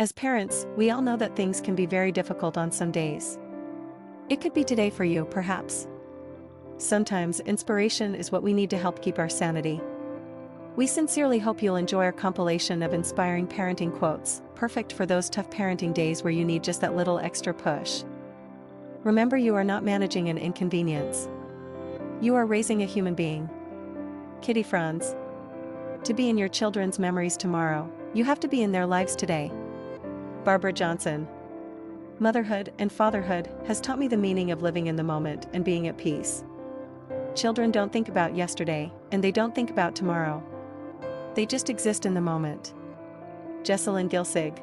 As parents, we all know that things can be very difficult on some days. It could be today for you, perhaps. Sometimes inspiration is what we need to help keep our sanity. We sincerely hope you'll enjoy our compilation of inspiring parenting quotes, perfect for those tough parenting days where you need just that little extra push. Remember, you are not managing an inconvenience. You are raising a human being. Kittie Franz. To be in your children's memories tomorrow, you have to be in their lives today. Barbara Johnson. Motherhood and fatherhood has taught me the meaning of living in the moment and being at peace. Children don't think about yesterday, and they don't think about tomorrow. They just exist in the moment. Jessalyn Gilsig.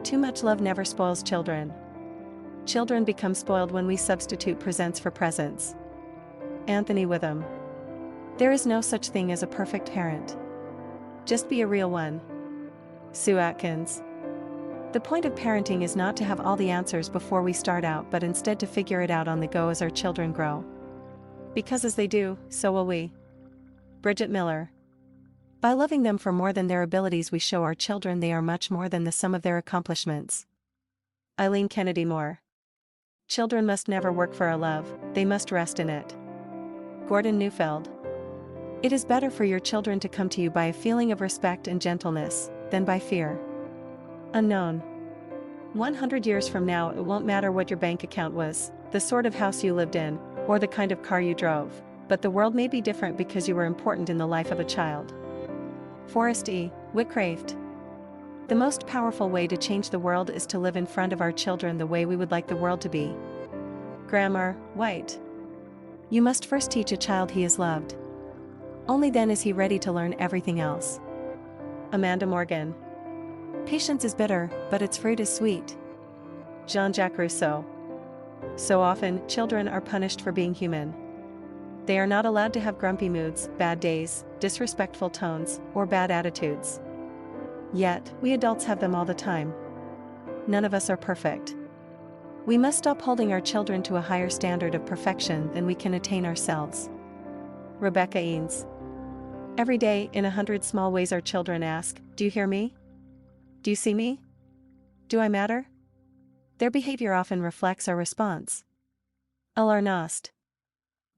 Too much love never spoils children. Children become spoiled when we substitute presents for presents. Anthony Witham. There is no such thing as a perfect parent. Just be a real one. Sue Atkins. The point of parenting is not to have all the answers before we start out, but instead to figure it out on the go as our children grow. Because as they do, so will we. Bridget Miller. By loving them for more than their abilities, we show our children they are much more than the sum of their accomplishments. Eileen Kennedy Moore. Children must never work for our love, they must rest in it. Gordon Neufeld. It is better for your children to come to you by a feeling of respect and gentleness, than by fear. Unknown. 100 years from now, it won't matter what your bank account was, the sort of house you lived in, or the kind of car you drove, but the world may be different because you were important in the life of a child. Forrest E. Whitcraft. The most powerful way to change the world is to live in front of our children the way we would like the world to be. Grammar, White. You must first teach a child he is loved. Only then is he ready to learn everything else. Amanda Morgan. Patience is bitter, but its fruit is sweet. Jean-Jacques Rousseau. So often, children are punished for being human. They are not allowed to have grumpy moods, bad days, disrespectful tones, or bad attitudes. Yet, we adults have them all the time. None of us are perfect. We must stop holding our children to a higher standard of perfection than we can attain ourselves. Rebecca Eanes. Every day, in 100 small ways, our children ask, "Do you hear me? Do you see me? Do I matter?" Their behavior often reflects our response. L.R. Nost.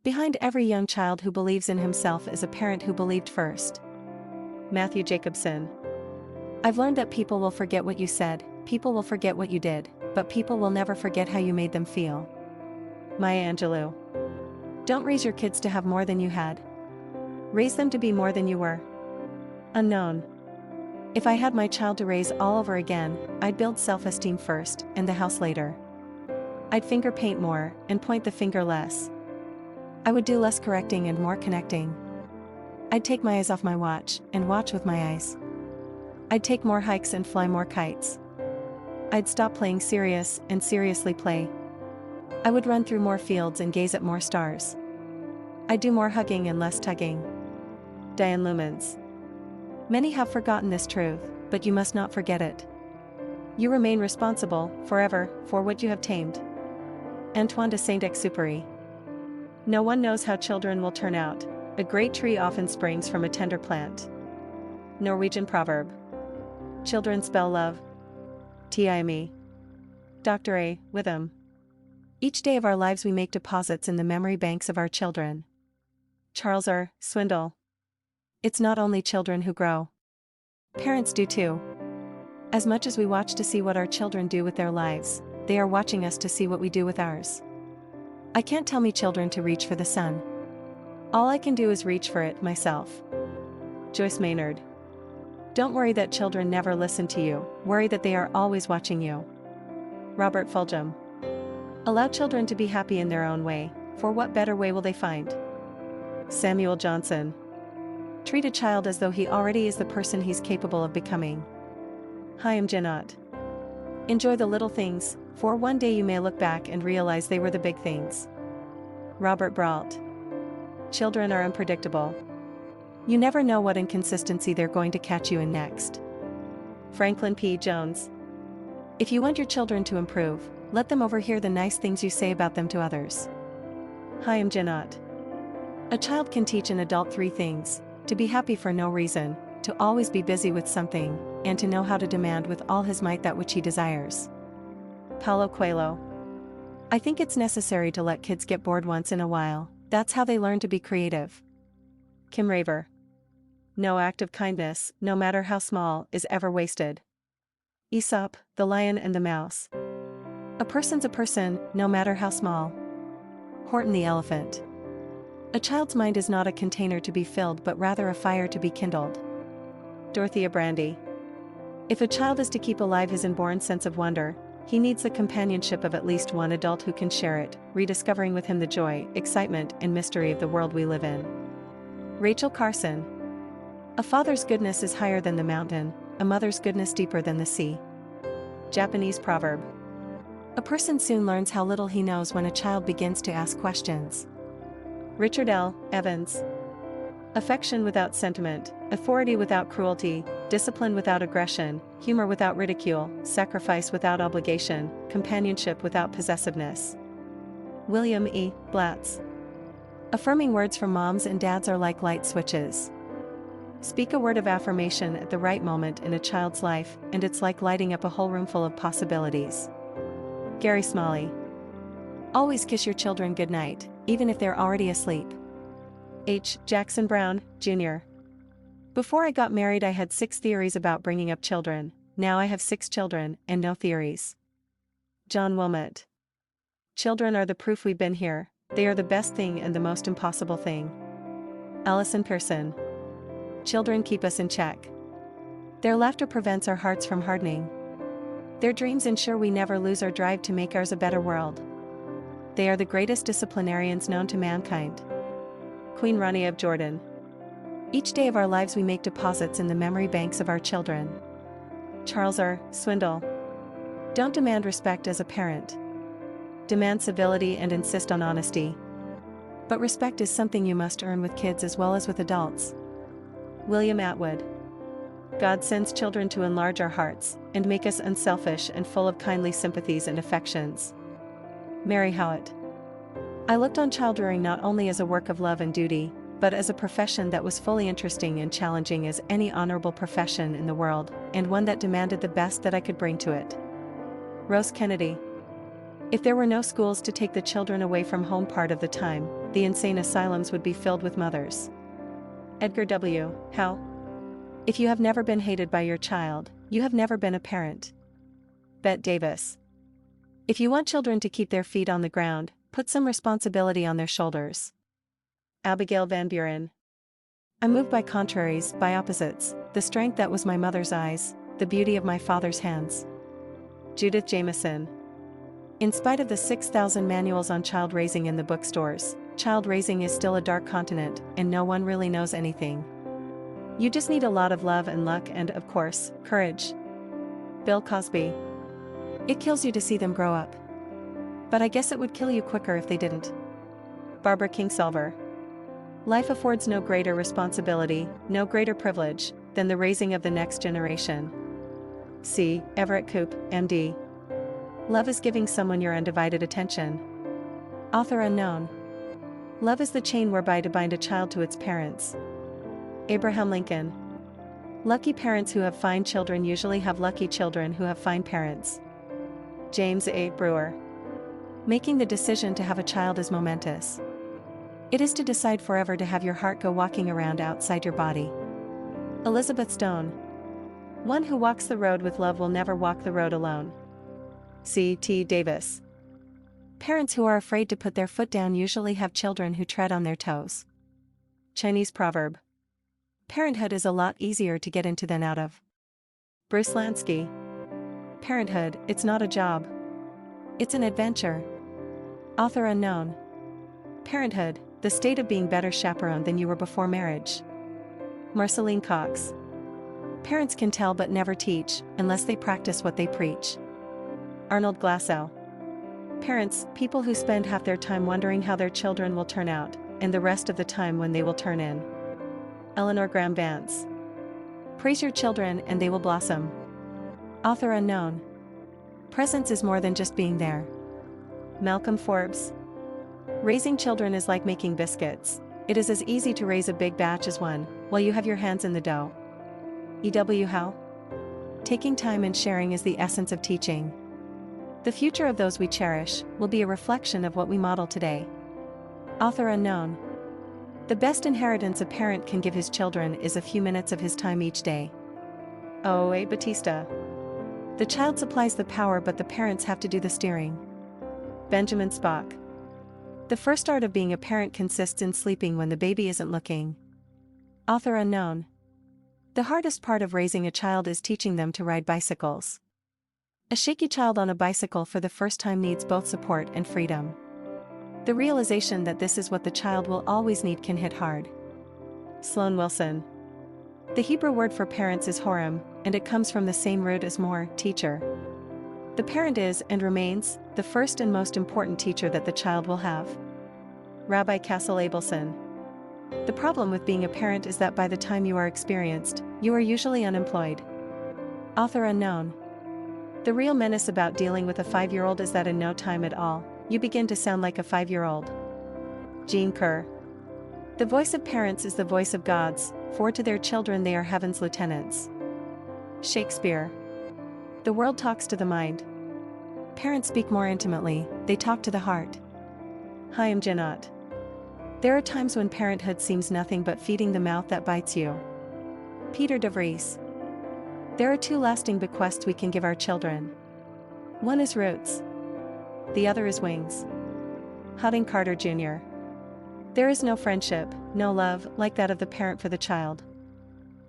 Behind every young child who believes in himself is a parent who believed first. Matthew Jacobson. I've learned that people will forget what you said, people will forget what you did, but people will never forget how you made them feel. Maya Angelou. Don't raise your kids to have more than you had. Raise them to be more than you were. Unknown. If I had my child to raise all over again, I'd build self-esteem first, and the house later. I'd finger paint more, and point the finger less. I would do less correcting and more connecting. I'd take my eyes off my watch, and watch with my eyes. I'd take more hikes and fly more kites. I'd stop playing serious, and seriously play. I would run through more fields and gaze at more stars. I'd do more hugging and less tugging. Diane Lumens. Many have forgotten this truth, but you must not forget it. You remain responsible, forever, for what you have tamed. Antoine de Saint-Exupéry. No one knows how children will turn out. A great tree often springs from a tender plant. Norwegian proverb. Children spell love. Time. Dr. A. Witham. Each day of our lives we make deposits in the memory banks of our children. Charles R. Swindoll. It's not only children who grow. Parents do too. As much as we watch to see what our children do with their lives, they are watching us to see what we do with ours. I can't tell my children to reach for the sun. All I can do is reach for it myself. Joyce Maynard. Don't worry that children never listen to you, worry that they are always watching you. Robert Fulgham. Allow children to be happy in their own way, for what better way will they find? Samuel Johnson. Treat a child as though he already is the person he's capable of becoming. Chaim Janot. Enjoy the little things, for one day you may look back and realize they were the big things. Robert Brault. Children are unpredictable. You never know what inconsistency they're going to catch you in next. Franklin P. Jones. If you want your children to improve, let them overhear the nice things you say about them to others. Chaim Janot. A child can teach an adult 3 things: to be happy for no reason, to always be busy with something, and to know how to demand with all his might that which he desires. Paulo Coelho. I think it's necessary to let kids get bored once in a while, that's how they learn to be creative. Kim Raver. No act of kindness, no matter how small, is ever wasted. Aesop, the Lion and the Mouse. A person's a person, no matter how small. Horton the Elephant. A child's mind is not a container to be filled but rather a fire to be kindled. Dorothea Brandy. If a child is to keep alive his inborn sense of wonder, he needs the companionship of at least one adult who can share it, rediscovering with him the joy, excitement, and mystery of the world we live in. Rachel Carson. A father's goodness is higher than the mountain, a mother's goodness deeper than the sea. Japanese proverb. A person soon learns how little he knows when a child begins to ask questions. Richard L. Evans. Affection without sentiment, authority without cruelty, discipline without aggression, humor without ridicule, sacrifice without obligation, companionship without possessiveness. William E. Blatz. Affirming words from moms and dads are like light switches. Speak a word of affirmation at the right moment in a child's life, and it's like lighting up a whole room full of possibilities. Gary Smalley. Always kiss your children goodnight, even if they're already asleep. H. Jackson Brown, Jr. Before I got married I had 6 theories about bringing up children, now I have 6 children, and no theories. John Wilmot. Children are the proof we've been here, they are the best thing and the most impossible thing. Allison Pearson. Children keep us in check. Their laughter prevents our hearts from hardening. Their dreams ensure we never lose our drive to make ours a better world. They are the greatest disciplinarians known to mankind. Queen Rania of Jordan. Each day of our lives we make deposits in the memory banks of our children. Charles R. Swindoll. Don't demand respect as a parent. Demand civility and insist on honesty. But respect is something you must earn with kids as well as with adults. William Atwood. God sends children to enlarge our hearts, and make us unselfish and full of kindly sympathies and affections. Mary Howitt. I looked on child rearing not only as a work of love and duty, but as a profession that was fully interesting and challenging as any honorable profession in the world, and one that demanded the best that I could bring to it. Rose Kennedy. If there were no schools to take the children away from home part of the time, the insane asylums would be filled with mothers. Edgar W. Howe. If you have never been hated by your child, you have never been a parent. Bette Davis. If you want children to keep their feet on the ground, put some responsibility on their shoulders. Abigail Van Buren. I'm moved by contraries, by opposites, the strength that was my mother's eyes, the beauty of my father's hands. Judith Jameson. In spite of the 6,000 manuals on child raising in the bookstores, child raising is still a dark continent, and no one really knows anything. You just need a lot of love and luck and, of course, courage. Bill Cosby. It kills you to see them grow up. But I guess it would kill you quicker if they didn't. Barbara Kingsolver. Life affords no greater responsibility, no greater privilege, than the raising of the next generation. C. Everett Koop, M.D. Love is giving someone your undivided attention. Author unknown. Love is the chain whereby to bind a child to its parents. Abraham Lincoln. Lucky parents who have fine children usually have lucky children who have fine parents. James A. Brewer. Making the decision to have a child is momentous. It is to decide forever to have your heart go walking around outside your body. Elizabeth Stone. One who walks the road with love will never walk the road alone. C. T. Davis. Parents who are afraid to put their foot down usually have children who tread on their toes. Chinese proverb. Parenthood is a lot easier to get into than out of. Bruce Lansky. Parenthood, it's not a job. It's an adventure. Author unknown. Parenthood, the state of being better chaperoned than you were before marriage. Marceline Cox. Parents can tell but never teach, unless they practice what they preach. Arnold Glasow. Parents, people who spend half their time wondering how their children will turn out, and the rest of the time when they will turn in. Eleanor Graham Vance. Praise your children and they will blossom. Author unknown. Presence is more than just being there. Malcolm Forbes. Raising children is like making biscuits. It is as easy to raise a big batch as one, while you have your hands in the dough. E.W. Howe. Taking time and sharing is the essence of teaching. The future of those we cherish will be a reflection of what we model today. Author unknown. The best inheritance a parent can give his children is a few minutes of his time each day. O.A. Batista. The child supplies the power, but the parents have to do the steering. Benjamin Spock. The first art of being a parent consists in sleeping when the baby isn't looking. Author unknown. The hardest part of raising a child is teaching them to ride bicycles. A shaky child on a bicycle for the first time needs both support and freedom. The realization that this is what the child will always need can hit hard. Sloan Wilson. The Hebrew word for parents is horim, and it comes from the same root as more, teacher. The parent is, and remains, the first and most important teacher that the child will have. Rabbi Castle Abelson. The problem with being a parent is that by the time you are experienced, you are usually unemployed. Author unknown. The real menace about dealing with a 5-year-old is that in no time at all, you begin to sound like a 5-year-old. Jean Kerr. The voice of parents is the voice of gods, for to their children they are heaven's lieutenants. Shakespeare. The world talks to the mind. Parents speak more intimately, they talk to the heart. Chaim Janot. There are times when parenthood seems nothing but feeding the mouth that bites you. Peter de Vries. There are 2 lasting bequests we can give our children. One is roots. The other is wings. Harding Carter Jr. There is no friendship, no love, like that of the parent for the child.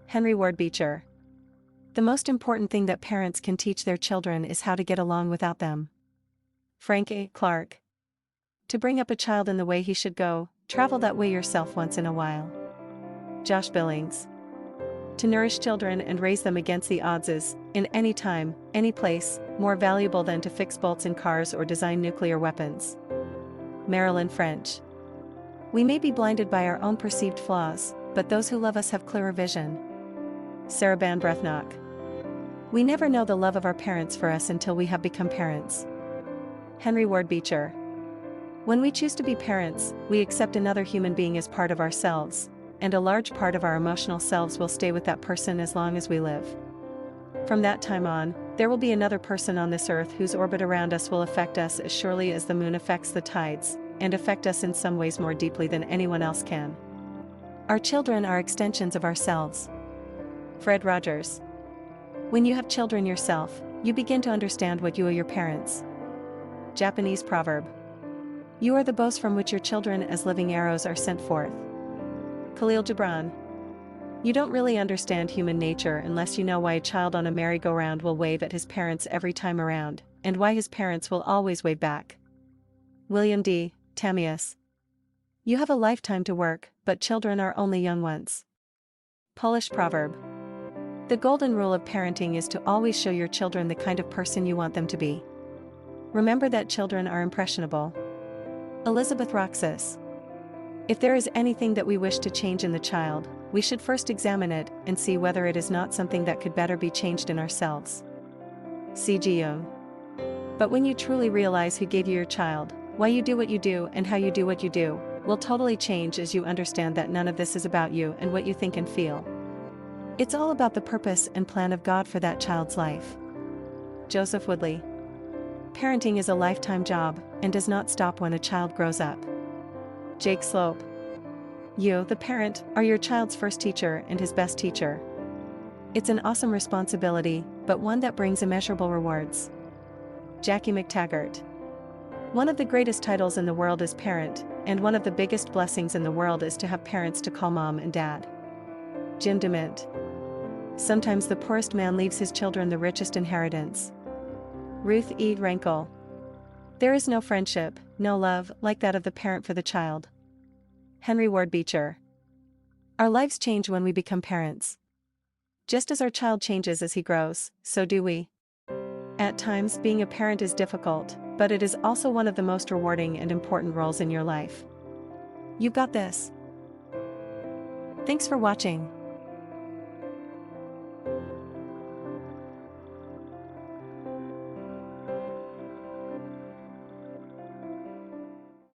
Henry Ward Beecher. The most important thing that parents can teach their children is how to get along without them. Frank A. Clark. To bring up a child in the way he should go, travel that way yourself once in a while. Josh Billings. To nourish children and raise them against the odds is, in any time, any place, more valuable than to fix bolts in cars or design nuclear weapons. Marilyn French. We may be blinded by our own perceived flaws, but those who love us have clearer vision. Sarah Ban Brethnock. We never know the love of our parents for us until we have become parents. Henry Ward Beecher. When we choose to be parents, we accept another human being as part of ourselves, and a large part of our emotional selves will stay with that person as long as we live. From that time on, there will be another person on this earth whose orbit around us will affect us as surely as the moon affects the tides, and affect us in some ways more deeply than anyone else can. Our children are extensions of ourselves. Fred Rogers. When you have children yourself, you begin to understand what you owe your parents. Japanese proverb. You are the bows from which your children as living arrows are sent forth. Khalil Gibran. You don't really understand human nature unless you know why a child on a merry-go-round will wave at his parents every time around, and why his parents will always wave back. William D. Tamias. You have a lifetime to work, but children are only young ones. Polish proverb. The golden rule of parenting is to always show your children the kind of person you want them to be. Remember that children are impressionable. Elizabeth Roxas. If there is anything that we wish to change in the child, we should first examine it and see whether it is not something that could better be changed in ourselves. C.G. Jung. But when you truly realize who gave you your child, why you do what you do and how you do what you do, will totally change as you understand that none of this is about you and what you think and feel. It's all about the purpose and plan of God for that child's life. Joseph Woodley. Parenting is a lifetime job, and does not stop when a child grows up. Jake Slope. You, the parent, are your child's first teacher and his best teacher. It's an awesome responsibility, but one that brings immeasurable rewards. Jackie McTaggart. One of the greatest titles in the world is parent, and one of the biggest blessings in the world is to have parents to call mom and dad. Jim DeMint. Sometimes the poorest man leaves his children the richest inheritance. Ruth E. Rankel. There is no friendship, no love, like that of the parent for the child. Henry Ward Beecher. Our lives change when we become parents. Just as our child changes as he grows, so do we. At times, being a parent is difficult, but it is also one of the most rewarding and important roles in your life. You've got this. Thanks for watching.